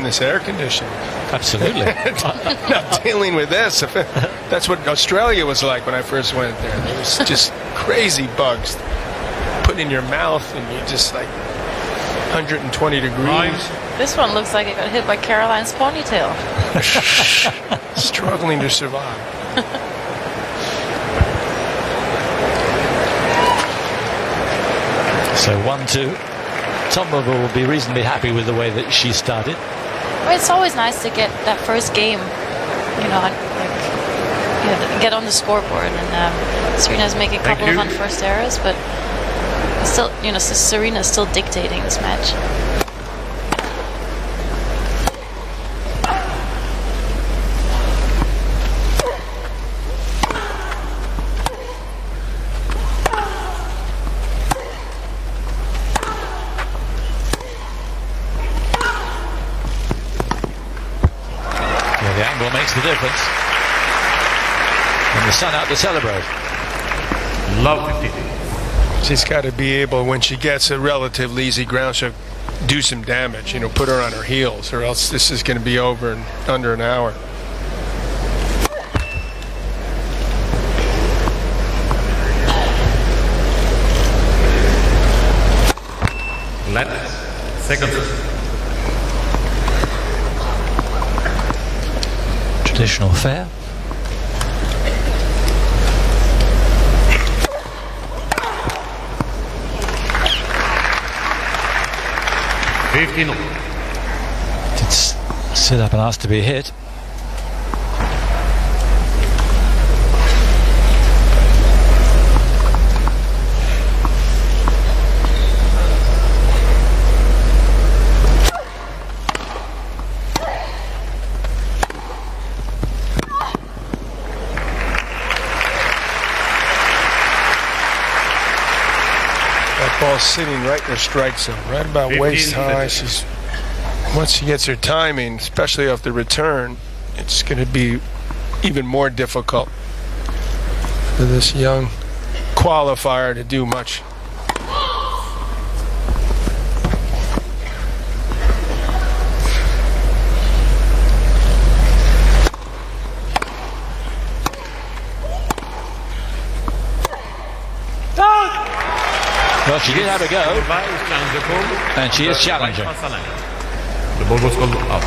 this air conditioning. Absolutely. Not dealing with this. That's what Australia was like when I first went there. There was just crazy bugs put in your mouth, and you just like 120 degrees. This one looks like it got hit by Caroline's ponytail. Struggling to survive. So 1-2. Tomova will be reasonably happy with the way that she started. Well, it's always nice to get that first game, get on the scoreboard. And Serena's making a couple of unforced errors, but still, Serena's still dictating this match. Makes the difference. And the sun out to celebrate. Love 50. She's got to be able, when she gets a relatively easy ground stroke, do some damage. Put her on her heels, or else this is going to be over in under an hour. Seconds. Traditional fair. Did sit up and ask to be hit. Ball sitting right in her strike zone, right about waist high. Once she gets her timing, especially off the return, it's going to be even more difficult for this young qualifier to do much. Well, she did have a go, and she is challenging. The ball was called out.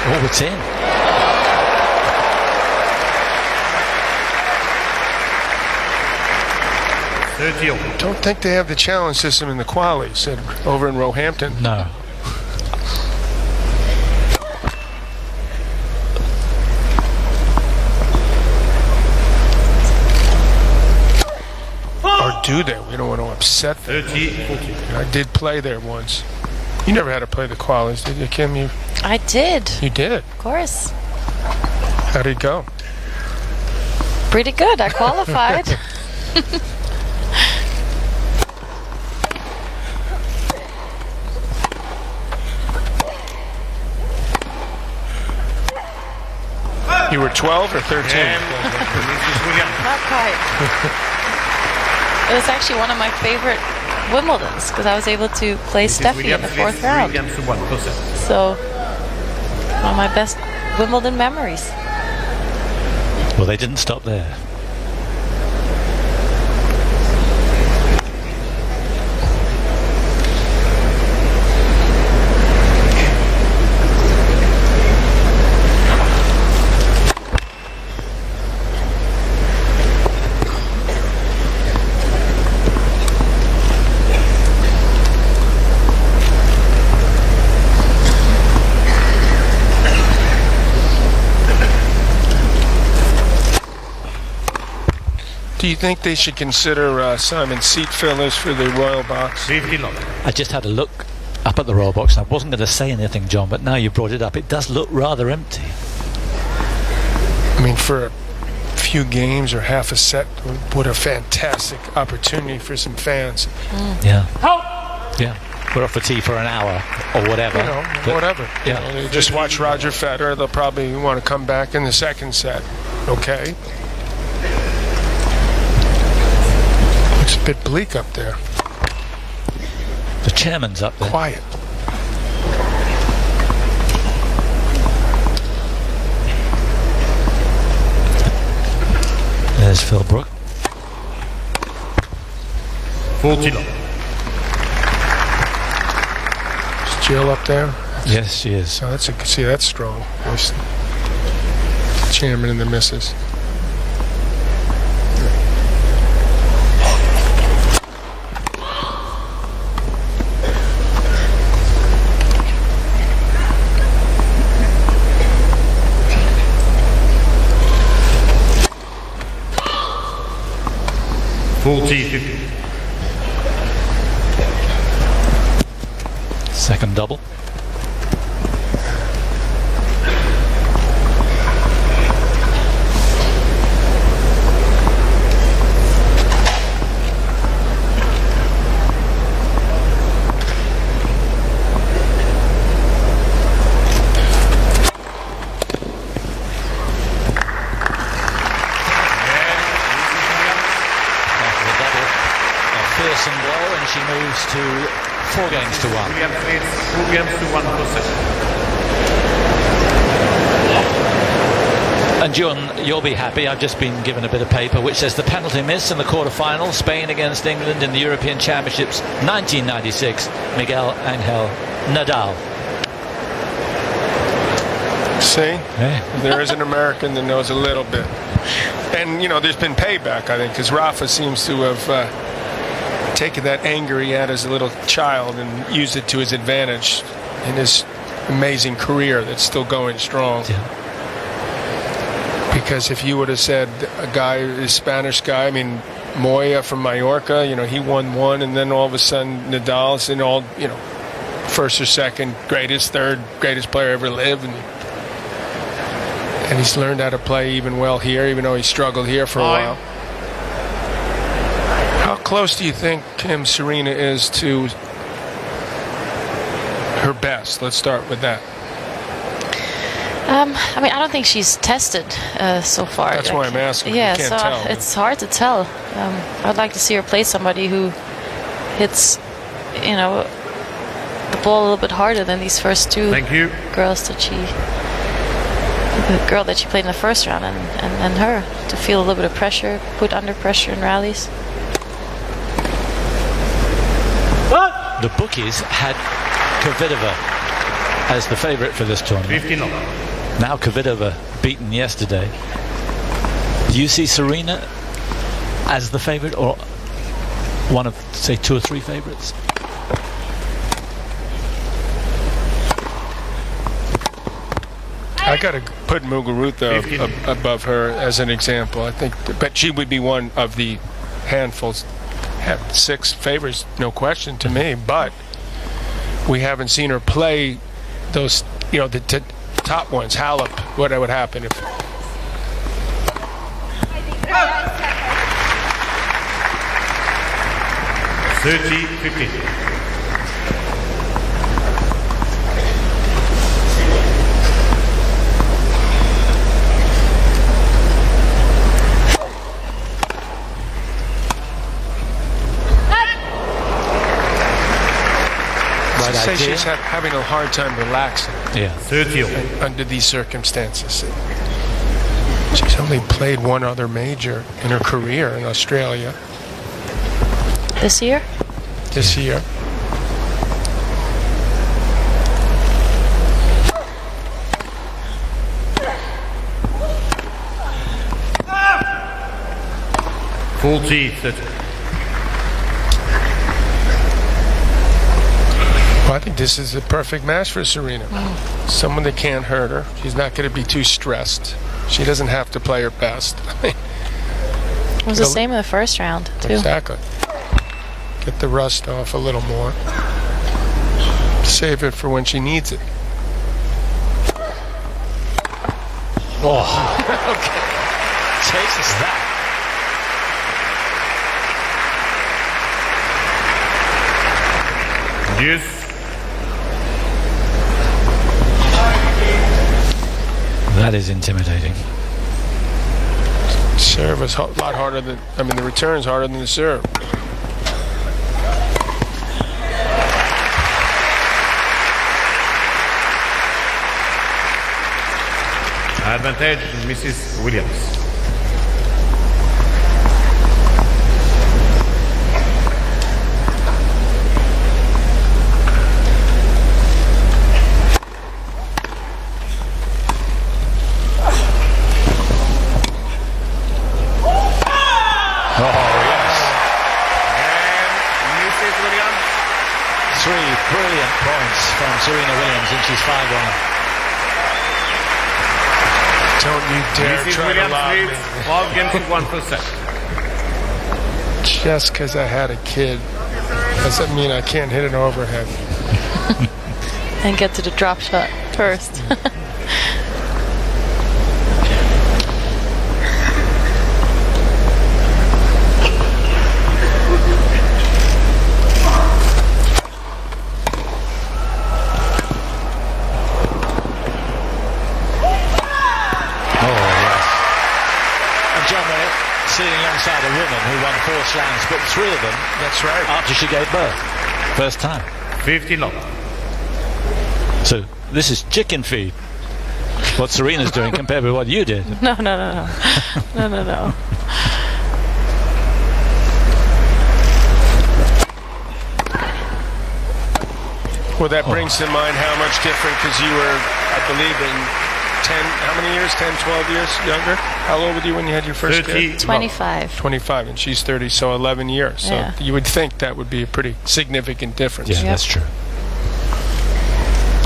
Oh, it's in. Don't think they have the challenge system in the qualies over in Roehampton. No. Do they? We don't want to upset them. 30-40. I did play there once. You never had to play the qualies, did you, Kim? I did. You did? Of course. How did it go? Pretty good. I qualified. You were 12 or 13? Not quite. It was actually one of my favorite Wimbledons because I was able to play Steffi in the fourth round. So, one of my best Wimbledon memories. Well, they didn't stop there. Do you think they should consider Simon seat fillers for the Royal Box? I just had a look up at the Royal Box, and I wasn't going to say anything, John, but now you brought it up. It does look rather empty. I mean, for a few games or half a set, what a fantastic opportunity for some fans. Yeah. Yeah. We're off for tea for an hour or whatever. Whatever. Yeah. You just watch Roger Federer. They'll probably want to come back in the second set. Okay. a bit bleak up there. The chairman's up there. Quiet. There's Phil Brook. 40 love. Is Jill up there? Yes, she is. So that's strong. There's the chairman and the missus. Second double. Fearsome blow, and she moves to 4 games to 1. 4 games to 1 possession. And John, you'll be happy. I've just been given a bit of paper which says the penalty miss in the quarter-final, Spain against England in the European Championships 1996, Miguel Angel Nadal. See? Yeah. There is an American that knows a little bit. And, you know, there's been payback, I think, because Rafa seems to have taken that anger he had as a little child and used it to his advantage in his amazing career that's still going strong. Yeah. Because if you would have said a Spanish guy, I mean, Moya from Mallorca, you know, he won one, and then all of a sudden Nadal's in all, you know, first or second greatest, third greatest player ever lived, and he's learned how to play even well here, even though he struggled here for a while. How close do you think Serena is to her best? Let's start with that. I mean, I don't think she's tested so far. That's why I'm asking. Yeah, you can't so tell. it's hard to tell. I'd like to see her play somebody who hits, you know, the ball a little bit harder than these first two girls that the girl that she played in the first round, and her, to feel a little bit of pressure, put under pressure in rallies. The bookies had Kvitova as the favourite for this tournament. 15 love. Now Kvitova beaten yesterday. Do you see Serena as the favourite, or one of, say, 2 or 3 favourites? I got to put Muguruza above her as an example. I think, but she would be one of the handfuls. Have 6 favorites, no question to me. But we haven't seen her play those, you know, the top ones. Halep, what would happen if? Say she's having a hard time relaxing. Yeah. 30 under these circumstances. She's only played one other major in her career in Australia. This year? This year. Full teeth. Well, I think this is a perfect match for Serena. Someone that can't hurt her. She's not going to be too stressed. She doesn't have to play her best. It was the same in the first round, too. Exactly. Get the rust off a little more. Save it for when she needs it. Oh. Okay. Chases that. Yes. That is intimidating. Serve is a lot harder than, I mean, the return's harder than the serve. advantage, Mrs. Williams. Three brilliant points from Serena Williams, and she's 5-1. Don't you dare Mrs. try to Williams lob leads me. 12 games to 1%. Just because I had a kid doesn't mean I can't hit an overhead. And get to the drop shot first. Sitting alongside a woman who won 4 slams, but 3 of them. That's right. After she gave birth, first time. 50 love. So this is chicken feed. What Serena's doing compared with what you did. No. No. Well, that brings to mind how much different, because you were, I believe, in 10, how many years? 10, 12 years younger? How old were you when you had your first 30. kid? 25. 25, and she's 30, so 11 years. So Yeah. you would think that would be a pretty significant difference. Yeah, that's true.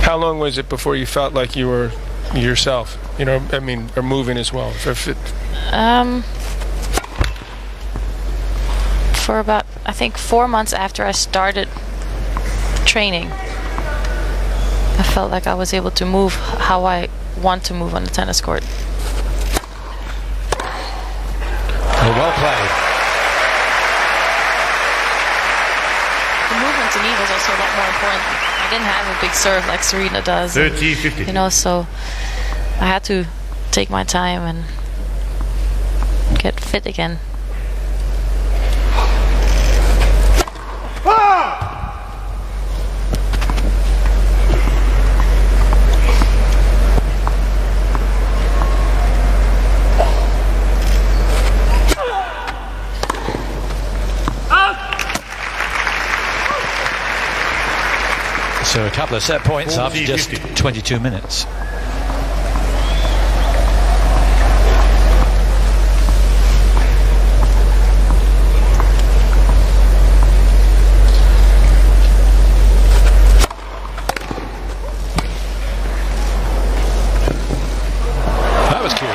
How long was it before you felt like you were yourself? You know, I mean, or moving as well? For about, I think, 4 months after I started training, I felt like I was able to move how I want to move on the tennis court. Well played. The movement to me was also a lot more important. I didn't have a big serve like Serena does. 30, 50. You know, so I had to take my time and get fit again. So a couple of set points 40, after just 50. 22 minutes. That was cute.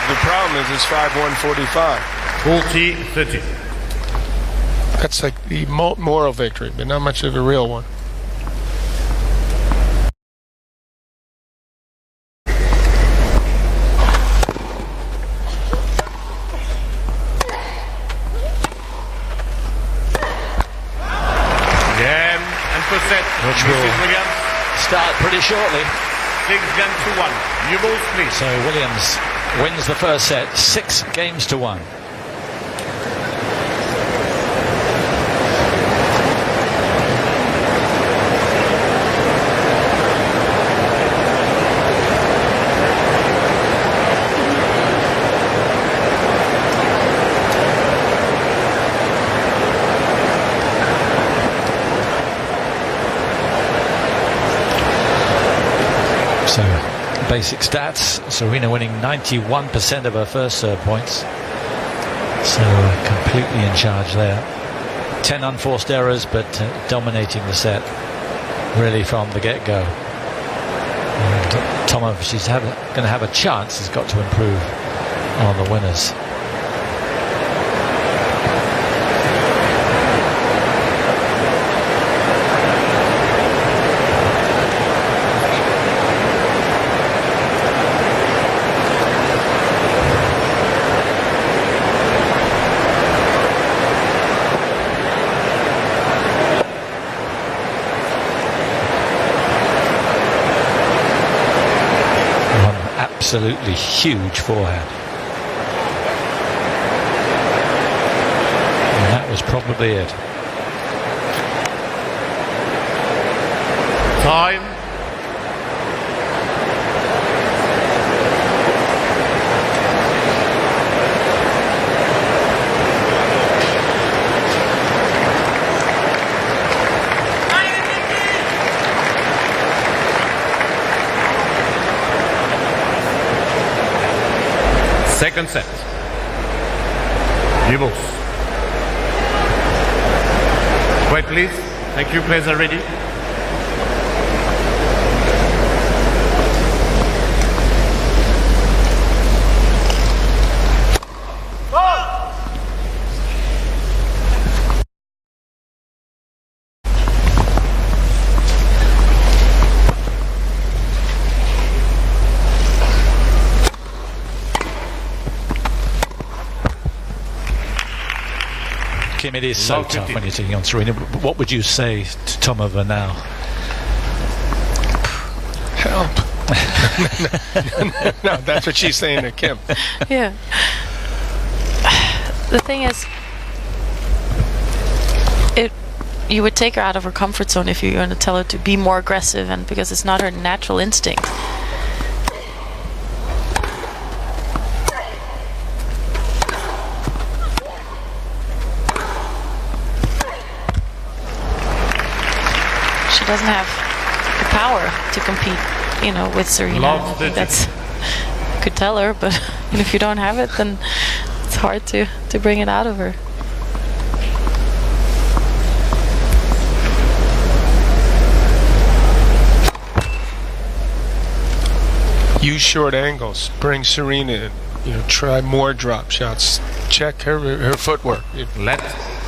The problem is it's 5-1-45. 40, 30. That's like the moral victory, but not much of a real one. Game and per set. Which Mrs. will Williams. start pretty shortly. 6 games to 1. You both please. So Williams wins the first set, 6 games to 1. So, basic stats, Serena winning 91% of her first serve points. So, completely in charge there. 10 unforced errors, but dominating the set really from the get-go. And Tomov, she's going to have a chance, has got to improve on the winners. Absolutely huge forehand. And that was probably it. Time. Second set. Doubles. Wait, please. Thank you. Players are ready. Kim, it is so tough when you're taking on Serena. What would you say to Tomova now? Help. No, that's what she's saying to Kim. Yeah. The thing is, you would take her out of her comfort zone if you're going to tell her to be more aggressive, and because it's not her natural instinct. She doesn't have the power to compete, with Serena. I think that's, you could tell her, but if you don't have it, then it's hard to bring it out of her. Use short angles. Bring Serena in. Try more drop shots. Check her footwork.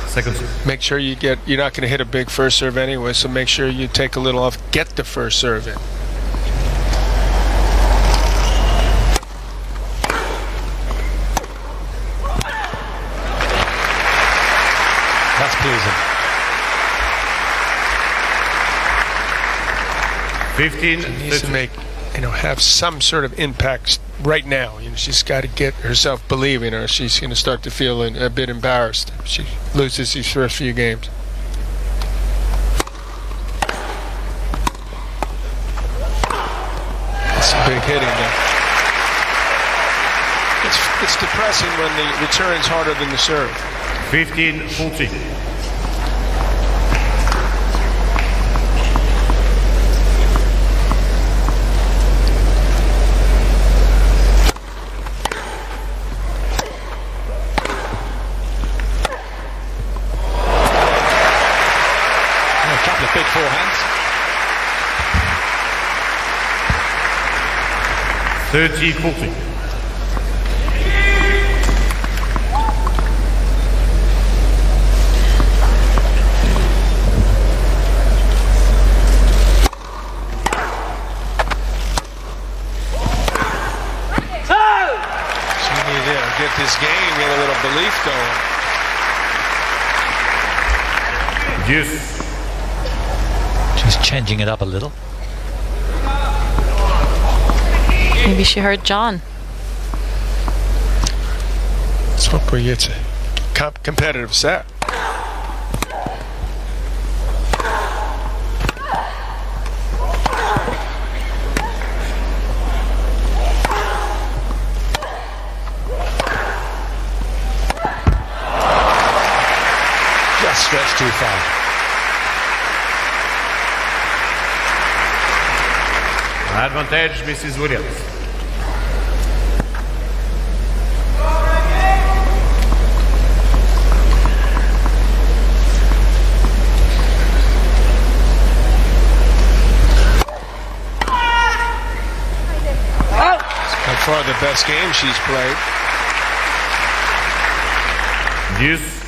Second serve. Make sure you're not going to hit a big first serve anyway, so make sure you take a little off. Get the first serve in. That's pleasing. 15. She needs to make, have some sort of impact right now. She's got to get herself believing, or she's going to start to feel a bit embarrassed if she loses these first few games. It's a big hitting now. It's depressing when the return's harder than the serve. 15-14. Big forehands. 30-14. She needs to get this game, get a little belief going. Deuce. She's changing it up a little. Maybe she heard John. That's what we get to. Competitive set. Just stretched too far. Advantage, Mrs. Williams. By far the best game she's played. Deuce.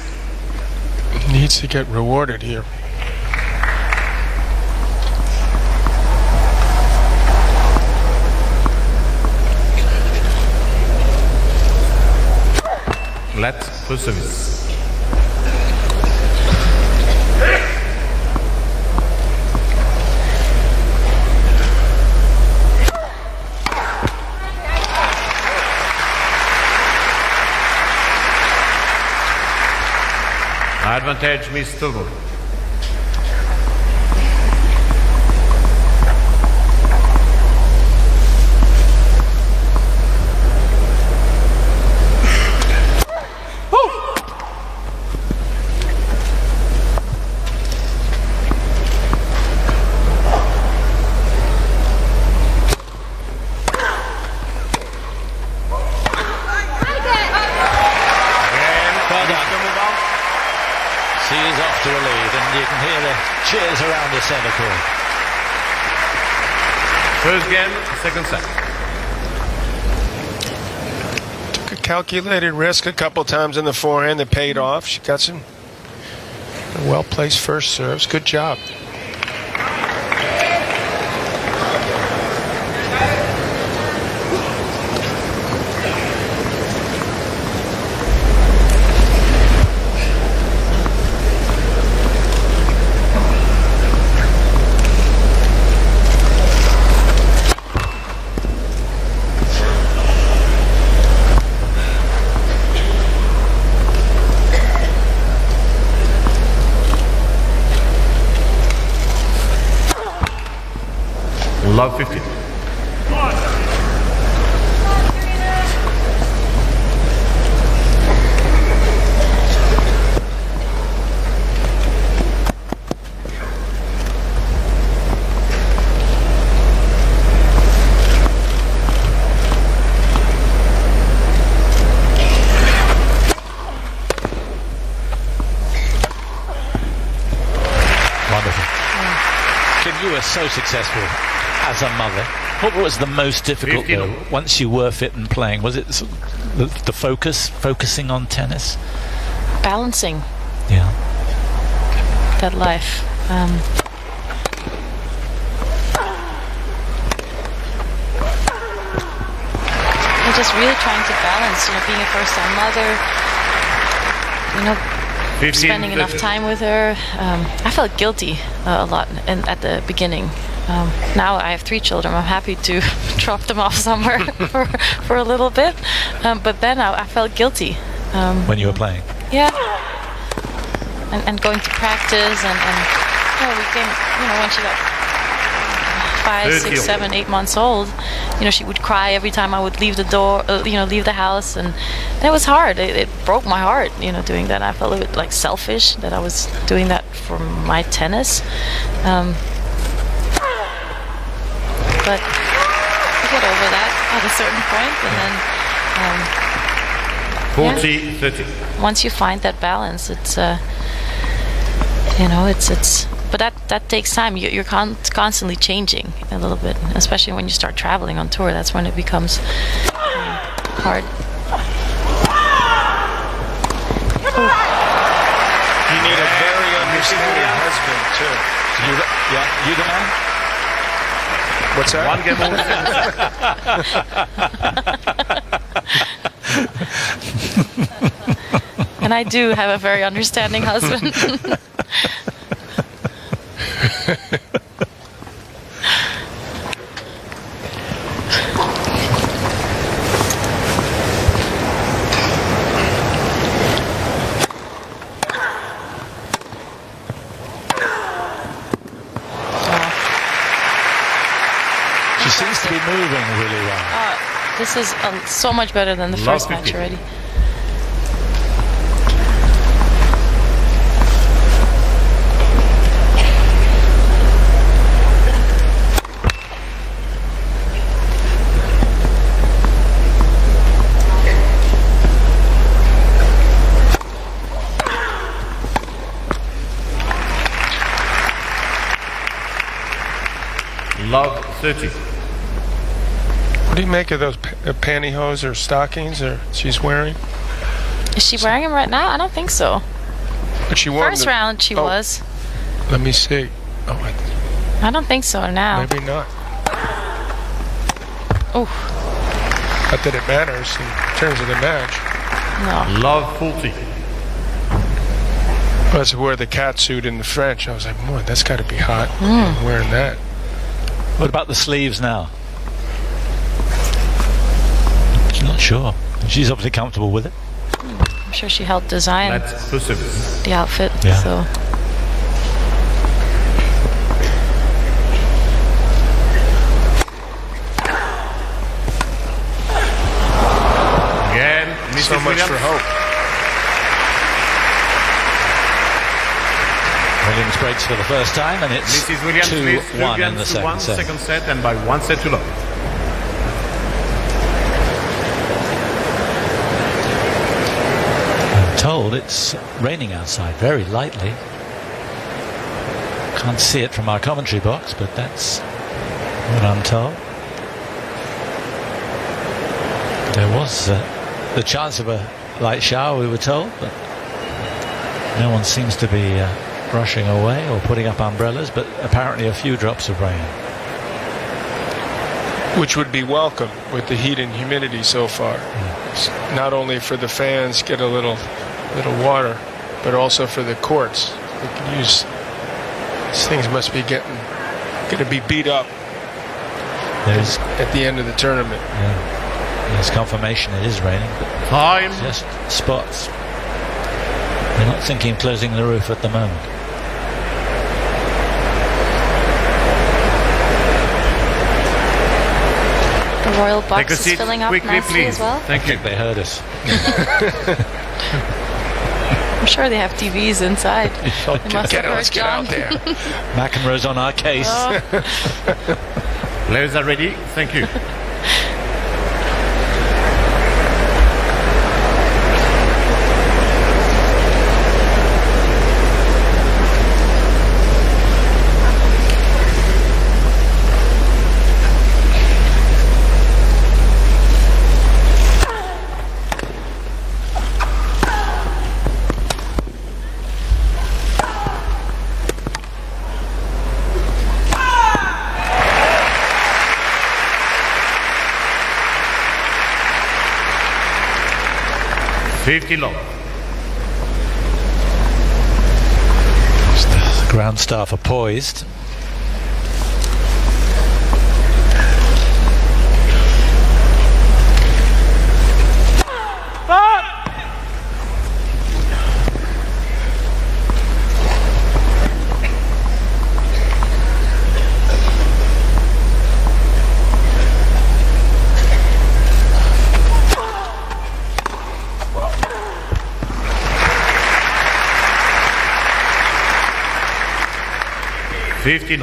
Needs to get rewarded here. Let for service. Advantage, Miss TOMOVA. She is off to a lead, and you can hear the cheers around the centre court. First game, second set. Took a calculated risk a couple times in the forehand that paid off. She got some well-placed first serves. Good job. Love 15. Wonderful. Kim, you were so successful as a mother. What was the most difficult though, once you were fit and playing? Was it the focusing on tennis? Balancing Yeah. that life. I'm just really trying to balance, being a first-time mother, 15, spending enough 30. time with her. I felt guilty a lot at the beginning. Now I have 3 children. I'm happy to drop them off somewhere for a little bit. But then I felt guilty. When you were playing? Yeah. And going to practice and we came, when she got 5, 6, 7, 8 months old, she would cry every time I would leave the door, leave the house, and it was hard. It broke my heart, doing that. I felt a bit like selfish that I was doing that for my tennis. But you get over that at a certain point, and then 40, 30. once you find that balance, it's but that takes time. You're constantly changing a little bit, especially when you start traveling on tour. That's when it becomes hard. You need a very understanding husband too. You the man? What's that? One game over. And I do have a very understanding husband. She seems to be moving really well. This is so much better than the first match already. Love 30. What do you make of those pantyhose or stockings she's wearing? Is she wearing them right now? I don't think so. But she wore First round she was. Let me see. I don't think so now. Maybe not. Oh. Not that it matters in terms of the match. No. Love 40. I was wearing the cat suit in the French. I was like, boy, that's got to be hot. Wearing that. What about the sleeves now? She's not sure. She's obviously comfortable with it. I'm sure she helped design Let's push it. the outfit. Yeah. So. Again, Mrs. So much Williams. for hope. Williams breaks for the first time, and it's Mrs. Williams leads 2-1 in the second set. second set, and by 1 set to love. Told it's raining outside very lightly. Can't see it from our commentary box, but that's what I'm told. There was the chance of a light shower, we were told, but no one seems to be rushing away or putting up umbrellas, but apparently a few drops of rain. Which would be welcome with the heat and humidity so far. Not only for the fans get a little water, but also for the courts. They can use. These things must be going to be beat up at the end of the tournament. Yeah. There's confirmation it is raining, but Time. just spots. They're not thinking of closing the roof at the moment. The Royal Take a box is seat filling up quickly, nicely please. as well. Thank you. They heard us. I'm sure they have TVs inside. They must have heard Let's get out John. there. McEnroe's on our case. Players are ready. Thank you. $50 long. The ground staff are poised. $50.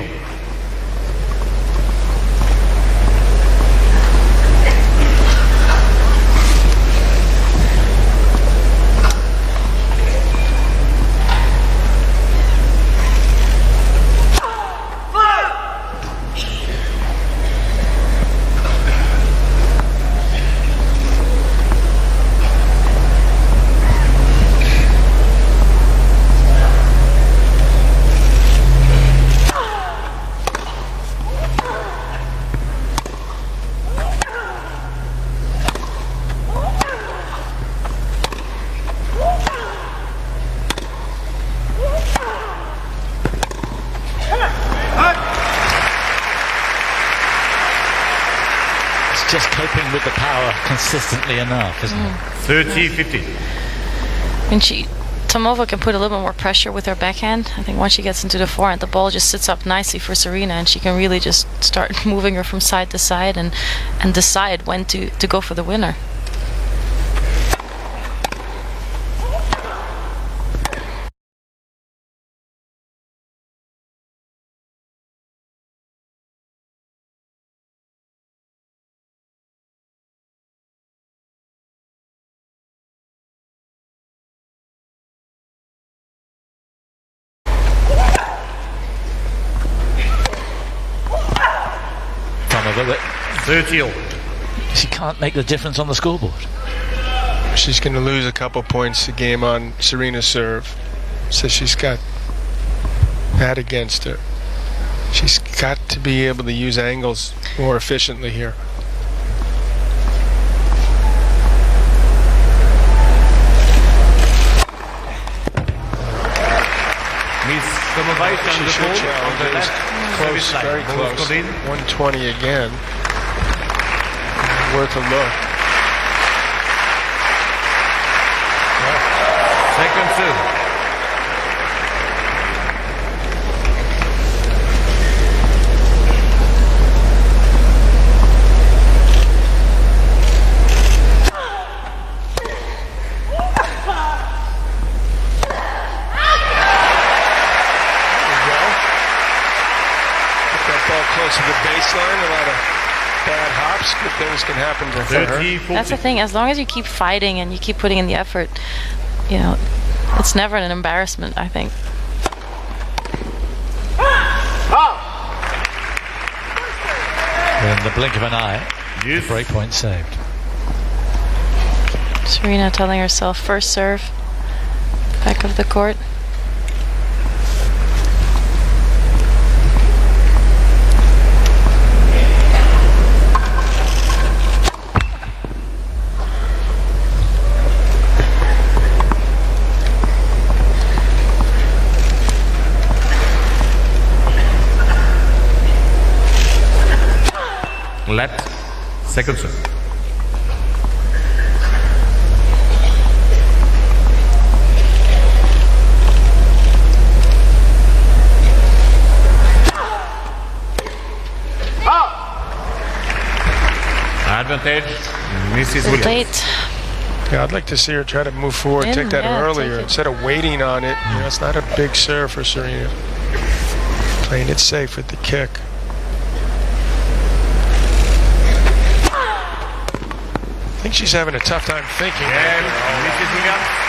Just coping with the power consistently enough, isn't it? 30-50. And Tomova can put a little bit more pressure with her backhand. I think once she gets into the forehand, the ball just sits up nicely for Serena, and she can really just start moving her from side to side and decide when to go for the winner. But 30-all. she can't make the difference on the scoreboard. She's going to lose a couple points a game on Serena's serve. So she's got that against her. She's got to be able to use angles more efficiently here. Miss TOMOVA is on She the should ball on challenge. the It was left. close, Service line. very Ball close. goes in. 120 again. Worth a look. Second serve. Close to the baseline, a lot of bad hops. Good things can happen for her. 30-40. That's the thing. As long as you keep fighting and you keep putting in the effort, you know, it's never an embarrassment, I think. In the blink of an eye, the break point saved. Serena telling herself first serve, back of the court. Left, second serve. Advantage, Mrs. Williams. Late. Yeah, I'd like to see her try to move forward, take that earlier instead of waiting on it. You know, it's not a big serve for Serena. Playing it safe with the kick. I think she's having a tough time thinking. And Mrs. Williams.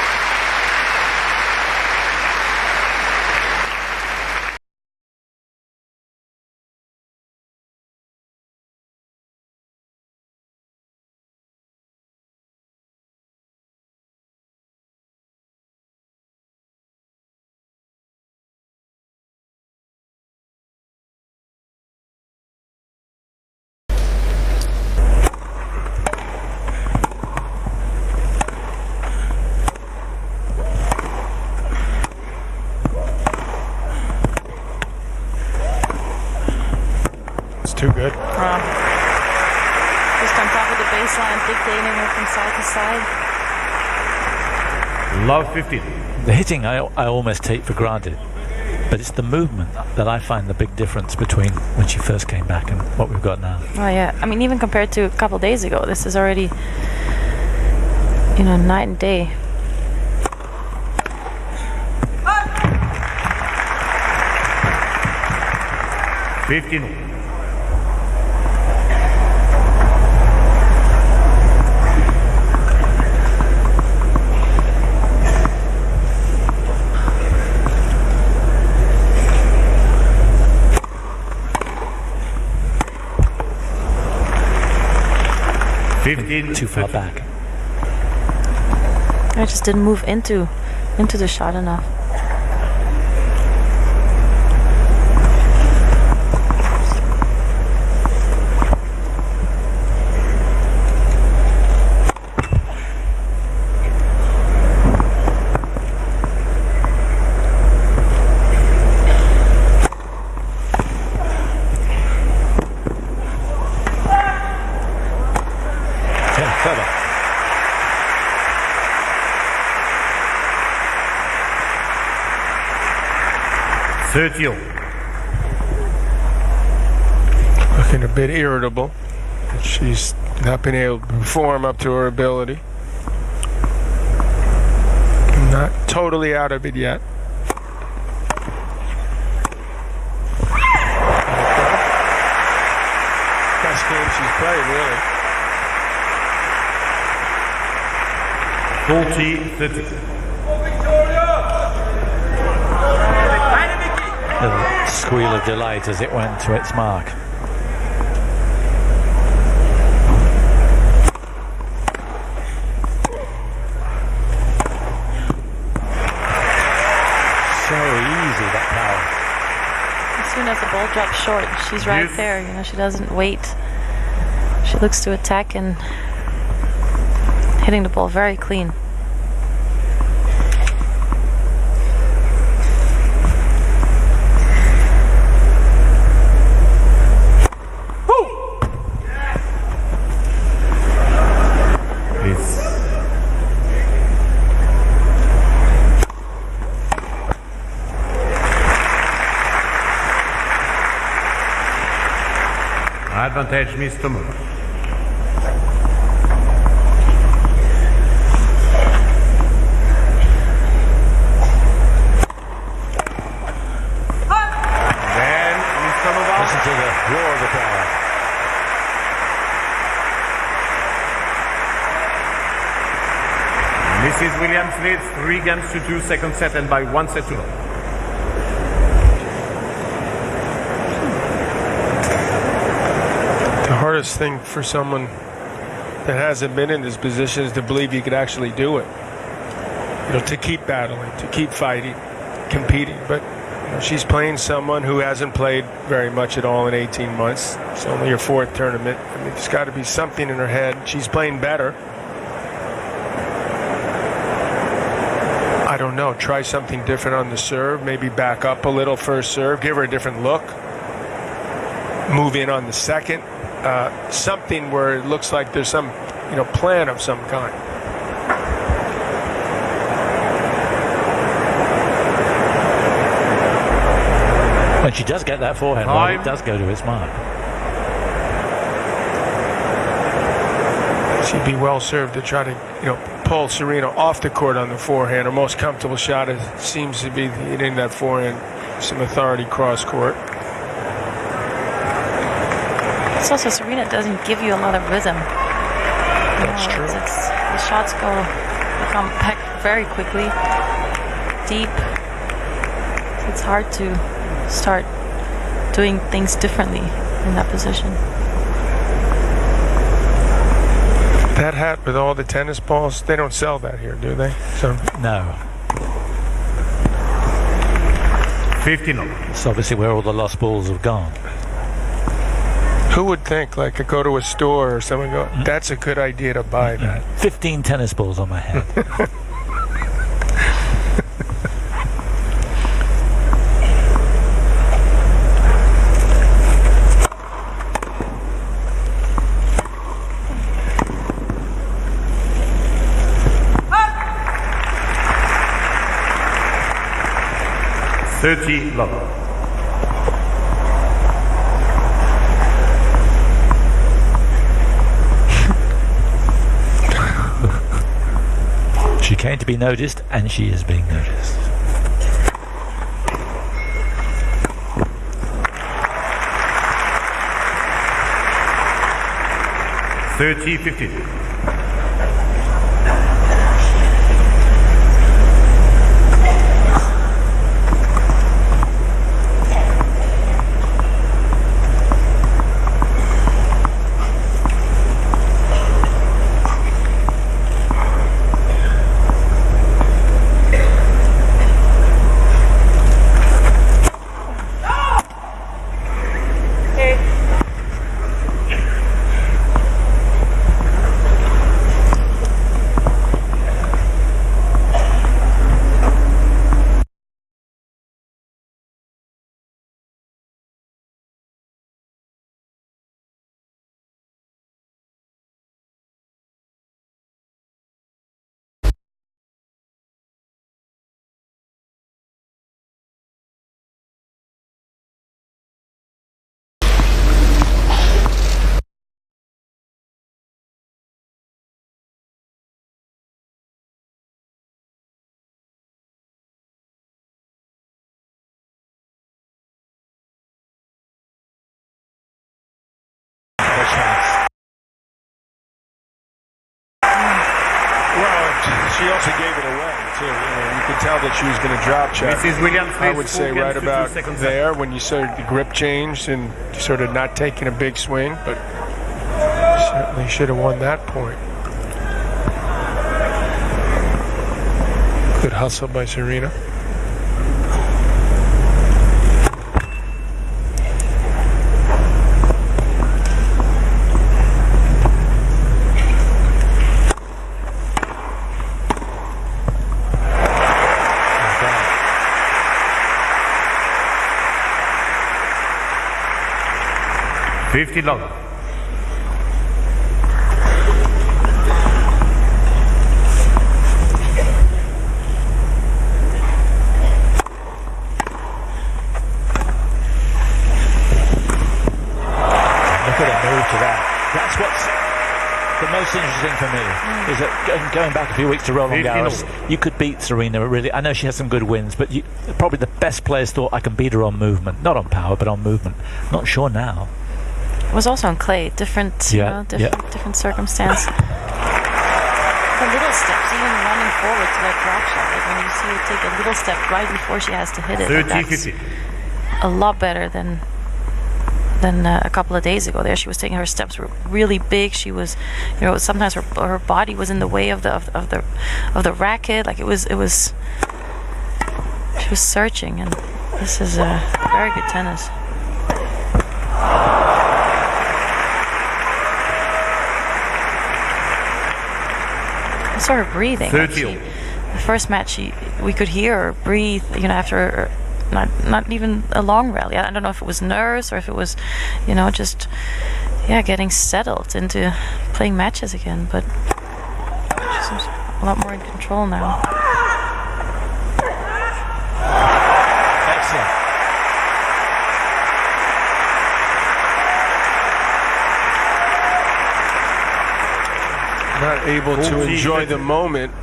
Too good. Just on top of the baseline, dictating her from side to side. Love 15. The hitting I almost take for granted, but it's the movement that I find the big difference between when she first came back and what we've got now. Oh yeah, I mean, even compared to a couple days ago, this is already, you know, night and day. $15. Too far back. I just didn't move into the shot enough. Looking a bit irritable. She's not been able to perform up to her ability. Not totally out of it yet. Best game she's played, really. 40-30. A squeal of delight as it went to its mark. So easy, that power. As soon as the ball drops short, she's right there. You know, she doesn't wait. She looks to attack and hitting the ball very clean. Advantage, Miss TOMOVA. Then Miss TOMOVA. Listen to the roar of the crowd. Mrs. Williams leads 3 games to 2, second set, and by 1 set to 0. The hardest thing for someone that hasn't been in this position is to believe you could actually do it. To keep battling, to keep fighting, competing. But she's playing someone who hasn't played very much at all in 18 months. It's only her 4th tournament. I mean, there's got to be something in her head. She's playing better. I don't know. Try something different on the serve. Maybe back up a little first serve. Give her a different look. Move in on the second. Something where it looks like there's some, plan of some kind. When she does get that forehand right, it does go to its mark. She'd be well served to try to, pull Serena off the court on the forehand. Her most comfortable shot seems to be hitting that forehand, some authority cross court. It's also Serena doesn't give you a lot of rhythm. That's true. The shots become back very quickly, deep. It's hard to start doing things differently in that position. That hat with all the tennis balls, they don't sell that here, do they? So no. 15. It's obviously where all the lost balls have gone. who would think, like, I go to a store or someone go, that's a good idea to buy that. 15 tennis balls on my head. 30 love. She came to be noticed, and she is being noticed. $30-50. She also gave it away, too. You could tell that she was going to drop check. Mrs. Williams, I would say right about there when you saw the grip changed and sort of not taking a big swing, but certainly should have won that point. Good hustle by Serena. $50. That's what's the most interesting for me, is that going back a few weeks to Roland Garros, you could beat Serena, really. I know she has some good wins, but probably the best players thought, I can beat her on movement. Not on power, but on movement. Not sure now. It was also on clay, different circumstance. The little steps, even running forward to that drop shot, like when you see her take a little step right before she has to hit it, 30, that's 50. a lot better than a couple of days ago. There, she was taking her steps were really big. She was, you know, sometimes her body was in the way of the racket. Like it was. She was searching, and this is very good tennis. I saw her breathing. The first match, we could hear her breathe. You know, after not even a long rally. I don't know if it was nerves or if it was, you know, just getting settled into playing matches again. But she seems a lot more in control now. Excellent. Not able to enjoy the moment.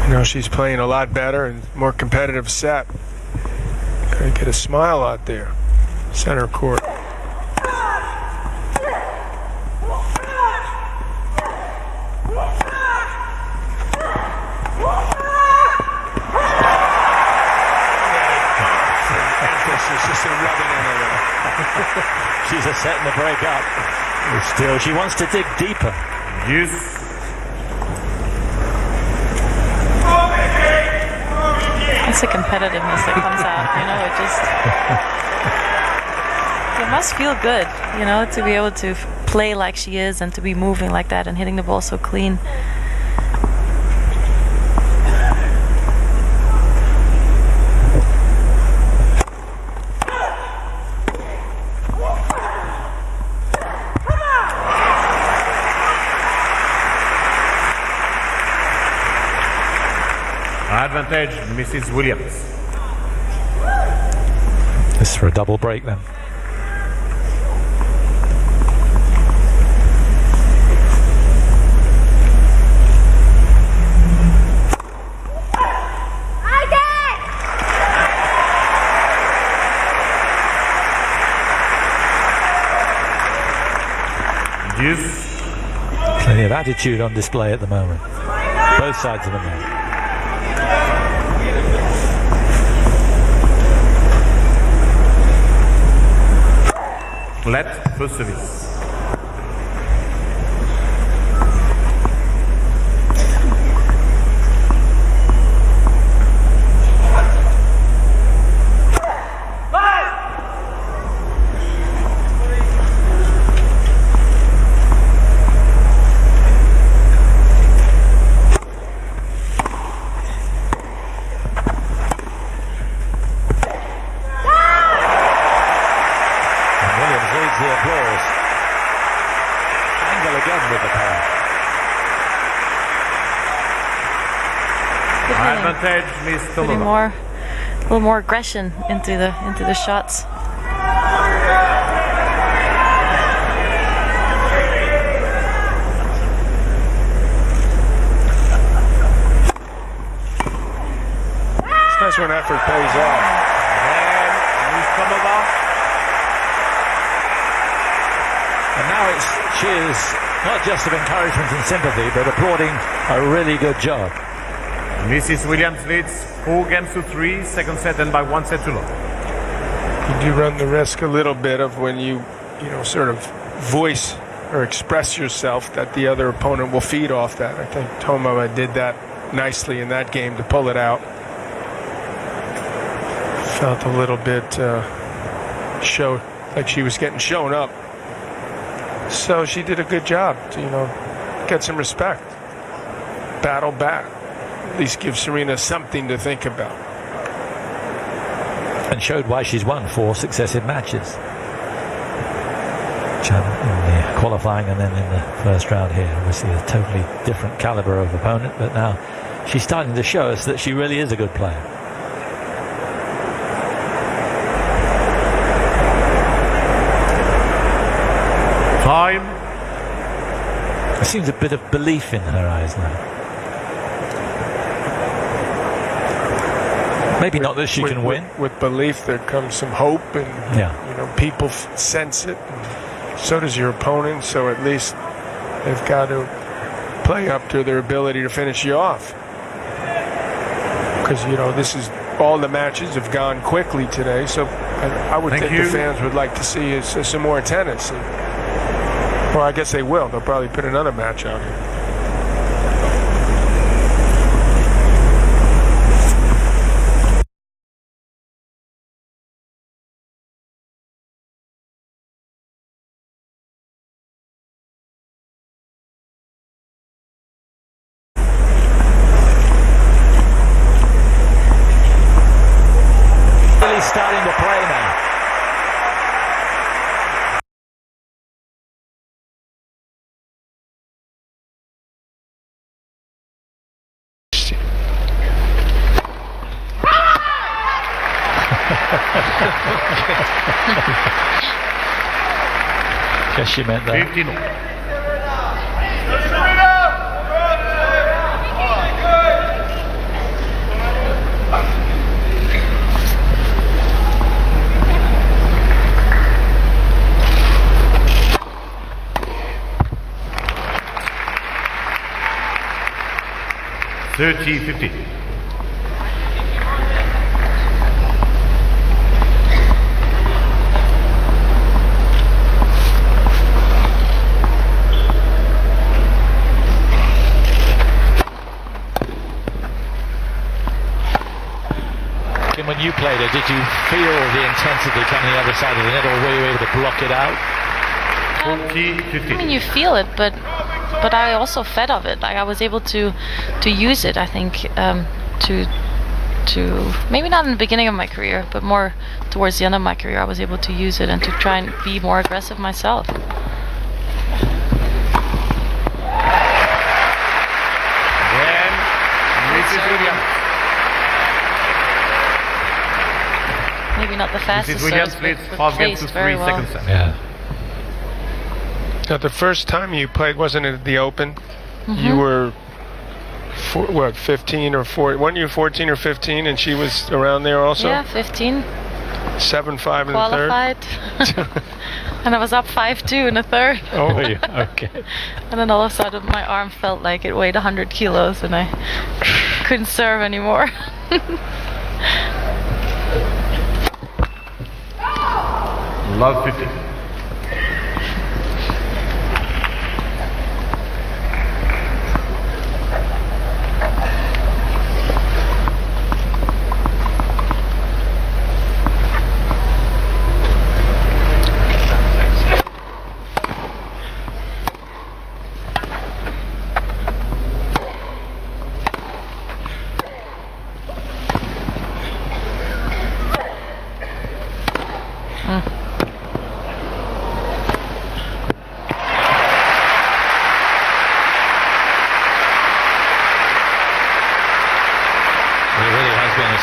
You know, she's playing a lot better and more competitive set. Gotta get a smile out there. Center court. She's just rubbing it a little. She's a setting the break up. Still, she wants to dig deeper. Yes. It's the competitiveness that comes out, you know, it must feel good, you know, to be able to play like she is and to be moving like that and hitting the ball so clean. Advantage, Mrs. Williams. This is for a double break then. Yes. Plenty of attitude on display at the moment. Both sides of the net. Flat for service. The applause. Angle again with the power. Advantage, Miss Putting TOMOVA. a little more aggression into the shots. It's nice when effort pays off. And Miss TOMOVA. And now it's cheers, not just of encouragement and sympathy, but applauding a really good job. Mrs. Williams leads 4-3, second set, and by 1 set to love. You do run the risk a little bit of when you sort of voice or express yourself that the other opponent will feed off that. I think TOMOVA did that nicely in that game to pull it out. Felt a little bit like she was getting shown up. So she did a good job to, get some respect. Battle back. At least give Serena something to think about. And showed why she's won 4 successive matches. In the qualifying and then in the first round here. Obviously a totally different caliber of opponent, but now she's starting to show us that she really is a good player. Time. There seems a bit of belief in her eyes now. Maybe not that she can win. With belief there comes some hope, and people sense it. And so does your opponent. So at least they've got to play up to their ability to finish you off. Because, you know, this is all the matches have gone quickly today, so I would think the fans would like to see some more tennis. Well, I guess they will. They'll probably put another match out here. Starting to play now. Guess she meant that. 15. $30-50. Kim, when you played it, did you feel the intensity coming the other side of the net, or were you able to block it out? 40-50. I mean, you feel it, but I also fed off it. Like, I was able to use it, I think, to maybe not in the beginning of my career, but more towards the end of my career, I was able to use it and to try and be more aggressive myself. Maybe not the fastest serves, but placed very well. Yeah. Now, the first time you played, wasn't it at the Open? You were, 15 or 4? Weren't you 14 or 15, and she was around there also? Yeah, 15. 7-5 in Qualified. the third? And I was up 5-2 in the third. Oh, yeah. Okay. And then all of a sudden my arm felt like it weighed 100 kilos and I couldn't serve anymore. Love 50.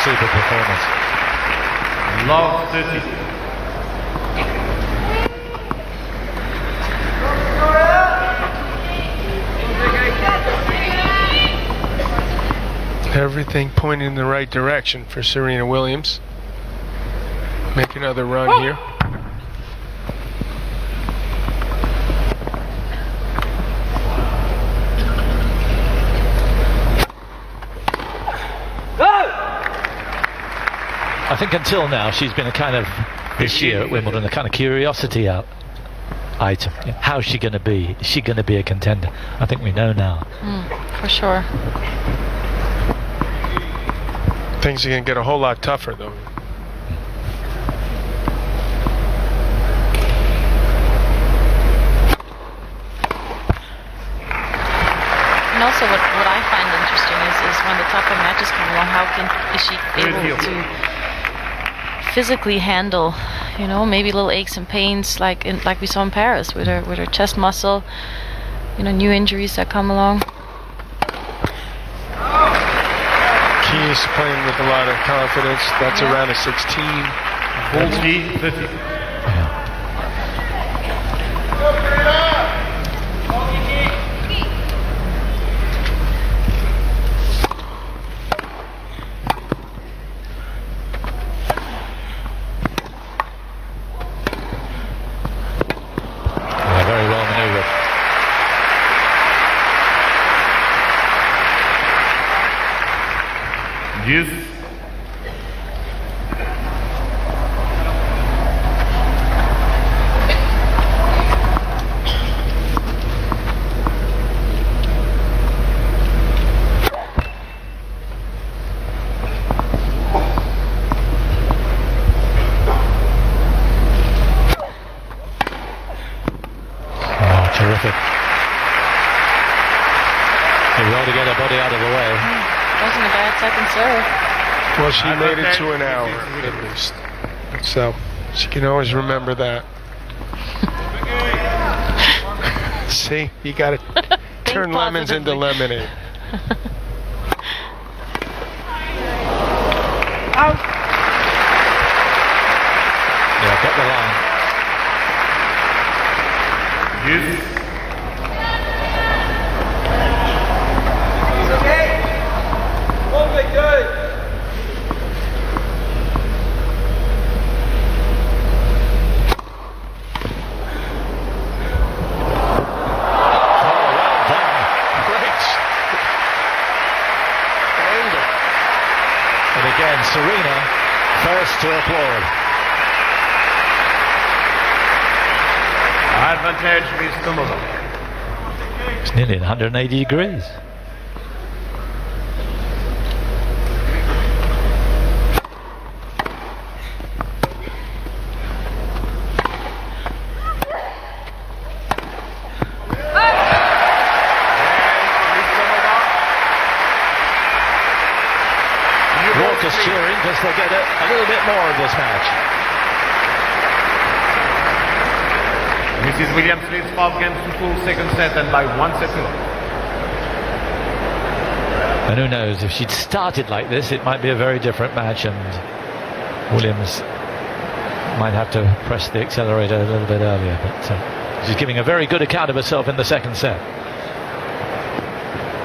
Super performance. Love 30. Everything pointing in the right direction for Serena Williams. Make another run here. I think until now she's been a kind of, this year at Wimbledon, a kind of curiosity item. How's she going to be? Is she going to be a contender? I think we know now. For sure. Things are going to get a whole lot tougher, though. And also what I find interesting is when the tougher matches come along, is she able to physically handle, you know, maybe little aches and pains like we saw in Paris with her chest muscle, you know, new injuries that come along. Key is playing with a lot of confidence. That's around a 16. 40-30. second serve. Well, she made it to an hour at least, so she can always remember that. See, you got to turn lemons into lemonade. Yeah, got the line. Yes. And Serena, first to applaud. Advantage is TOMOVA. It's nearly 180 degrees. Walker's cheering because they get a little bit more of this match. Mrs. Williams leads 5 games to 4 second set and by 1 set to 0. And who knows, if she'd started like this, it might be a very different match, and Williams might have to press the accelerator a little bit earlier. But she's giving a very good account of herself in the second set.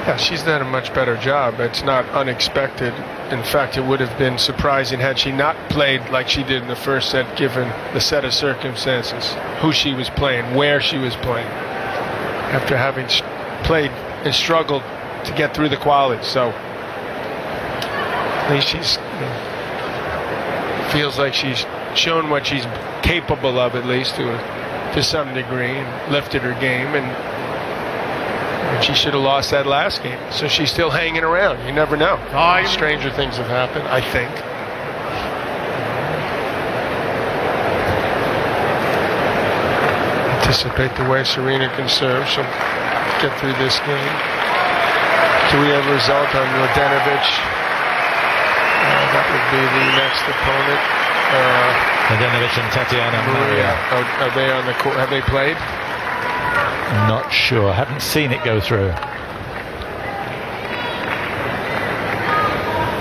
Yeah, she's done a much better job. It's not unexpected. In fact, it would have been surprising had she not played like she did in the first set, given the set of circumstances, who she was playing, where she was playing, after having played and struggled to get through the quali. So at least she's feels like she's shown what she's capable of, at least to some degree, and lifted her game. And she should have lost that last game. So she's still hanging around. You never know. Stranger things have happened, I think. Anticipate the way Serena can serve. She'll get through this game. Do we have a result on Mladenovic? That would be the next opponent. Mladenovic and Tatiana Maria. Are they on the court? Have they played? Not sure. Haven't seen it go through.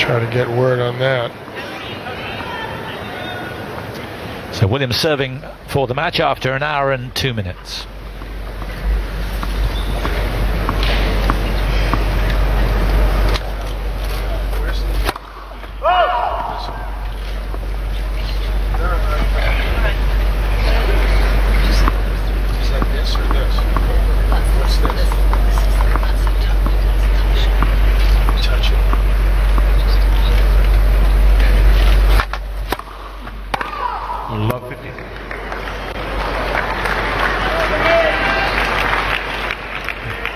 Try to get word on that. So Williams serving for the match after an hour and 2 minutes.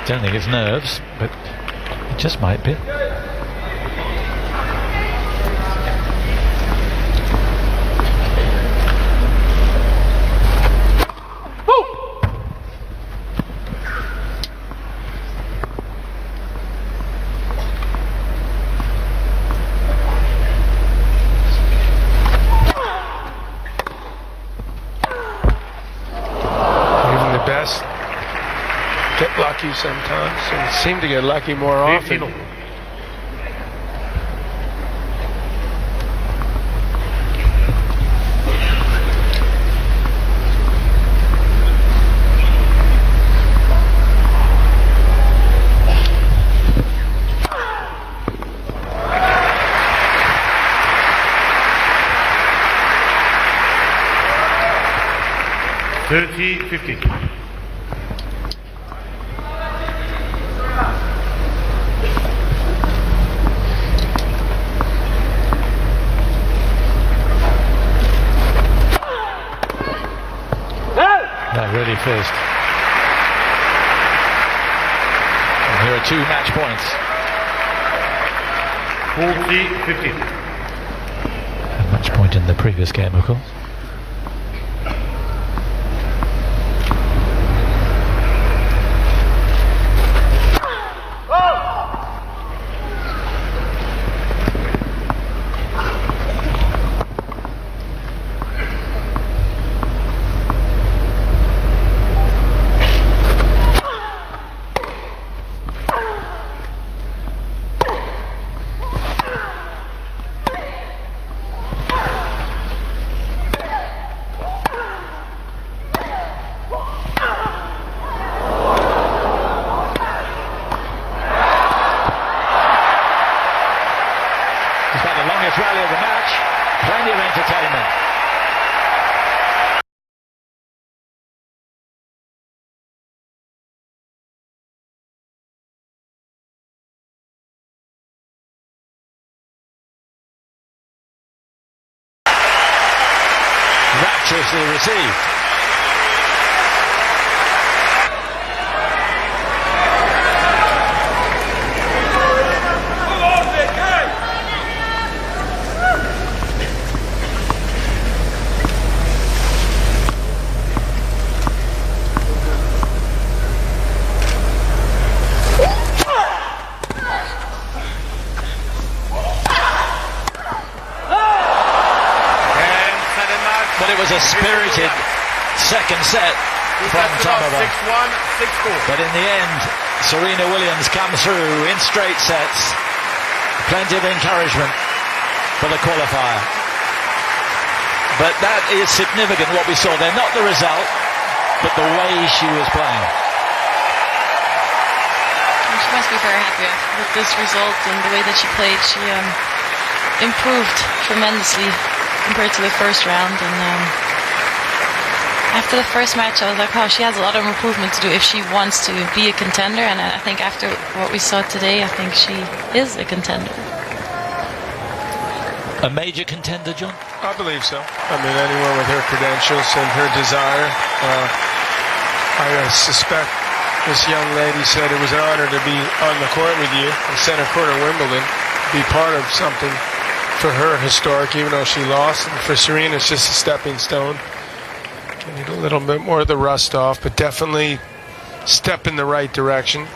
Don't think it's nerves, but it just might be. Even the best get lucky sometimes, and seem to get lucky more often. That really fizzed. And here are 2 match points. 40-15. A match point in the previous game, of course. of the match. Plenty of entertainment. Rapturously received. But it was a spirited second set from TOMOVA. 6-1, 6-4. But in the end, Serena Williams comes through in straight sets. Plenty of encouragement for the qualifier. But that is significant, what we saw there. Not the result, but the way she was playing. She must be very happy with this result and the way that she played. She improved tremendously compared to the first round, and after the first match I was like, oh, she has a lot of improvement to do if she wants to be a contender, and I think after what we saw today, I think she is a contender. A major contender, John? I believe so. I mean, anyone with her credentials and her desire. I suspect this young lady said it was an honor to be on the court with you in center court of Wimbledon, be part of something for her historic, even though she lost. And for Serena, it's just a stepping stone. Need a little bit more of the rust off, but definitely step in the right direction.